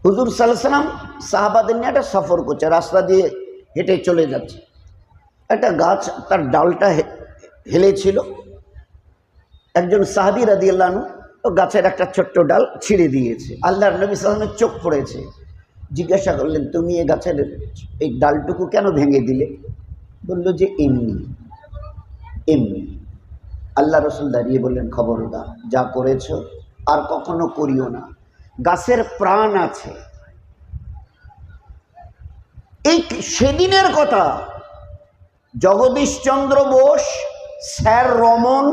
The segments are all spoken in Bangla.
হুজুর সাল্লাল্লাহু আলাইহি ওয়াসাল্লাম সাহাবাদের নিয়ে একটা সফর করছে, রাস্তা দিয়ে হেঁটে চলে যাচ্ছে। একটা গাছ তার ডালটা হেলেছিল। একজন সাহাবী রাদিয়াল্লাহু আনহু গাছের একটা ছোট্ট ডাল ছিঁড়ে দিয়েছে। আল্লাহর নবী সাল্লাল্লাহু আলাইহি ওয়াসাল্লামের চোখ পড়েছে। জিজ্ঞাসা করলেন, তুমি এই গাছের এই ডালটুকু কেন ভেঙে দিলে? বলল যে এমনি এমনি। আল্লাহ রসুল দাঁড়িয়ে বললেন, খবরদার, যা করেছো আর কখনো করিও না। গাছের প্রাণ আছে। এই সেদিনের কথা। জগদীশচন্দ্র বোস, স্যার রমন,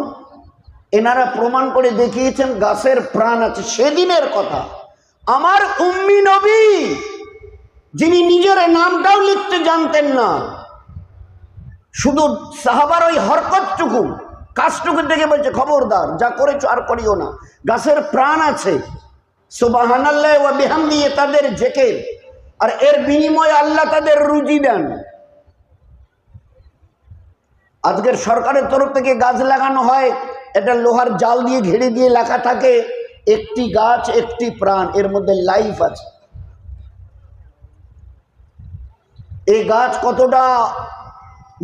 এনারা প্রমাণ করে দেখিয়েছেন গাছের প্রাণ আছে। সেদিনের কথা। আমার উম্মি নবী, যিনি নিজের নামটাও লিখতে জানতেন না, শুধু সাহাবার ওই হরকতটুকু, কাজটুকু দেখে বলছে, খবরদার, যা করেছো আর করিও না। গাছের প্রাণ আছে। সুবহানাল্লাহ ওয়া বিহামদিহি তাদের জিকির, আর এর বিনিময়ে আল্লাহ তাদের রুজি দেন। আজকের সরকারের তরফ থেকে গাছ লাগানো হয়, এটা লোহার জাল দিয়ে ঘিরে দিয়ে লেখা থাকে, একটি গাছ একটি প্রাণ, এর মধ্যে লাইফ আছে। এই গাছ কতটা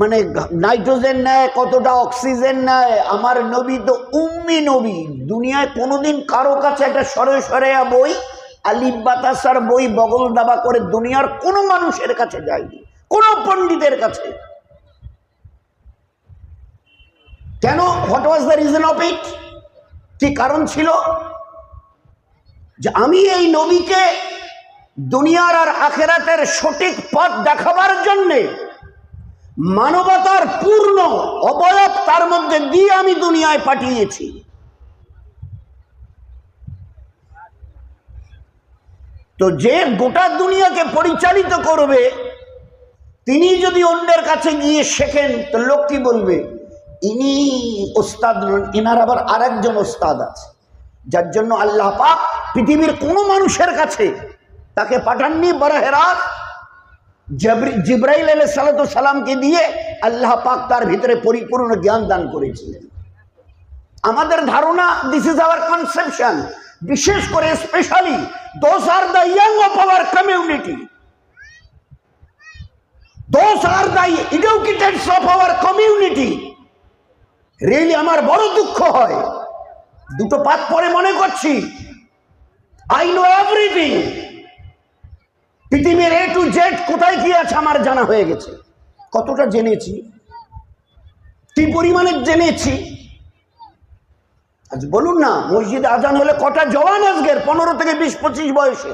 মানে নাইট্রোজেন নেয়, কতটা অক্সিজেন নেয়। আমার নবী তো উম্মি নবী। দুনিয়ায় কোনোদিন কারো কাছে একটা সরে সরেয়া বই, আলিফ বাতাসার বই বগল দাবা করে দুনিয়ার কোনো মানুষের কাছে যায়নি, কোনো পণ্ডিতের কাছে। কেন? What was the reason of it? কি কারণ ছিল? যে আমি এই নবীকে দুনিয়ার আর আখেরাতের সঠিক পথ দেখাবার জন্যে মানবতার পূর্ণ অবয়ব তার মধ্যে দিয়ে আমি দুনিয়ায় পাঠিয়েছি। তো যে গোটা দুনিয়াকে পরিচালিত করবে, তিনি যদি অন্যের কাছে গিয়ে শেখেন, তো লোক কি বলবে? ইনি ওস্তাদ নন, এনার আবার আরেকজন ওস্তাদ আছে। যার জন্য আল্লাহ পাক পৃথিবীর কোনো মানুষের কাছে তাকে পাঠাননি। বরাহে রাত জিবরাইল আলাইহিস সালামকে দিয়ে আল্লাহ পাক তার ভিতরে পরিপূর্ণ জ্ঞান দান করেছিলেন। আমাদের ধারণা, দিস ইজ আওয়ার কনসেপশন, বিশেষ করে specially those are the young of our community, those are the educateds of our community. Really আমার বড় দুঃখ হয়, দুটো পাত পরে মনে করছি আই নো এভরিথিং। পৃথিবীর এ টু জেড কোথায় কি আছে আমার জানা হয়ে গেছে। কতটা জেনেছি, কি পরিমাণে জেনেছি। আজ বলুন না, মসজিদে আজান হলে কটা জওয়ান আজকের 15 থেকে 20-25 বয়সে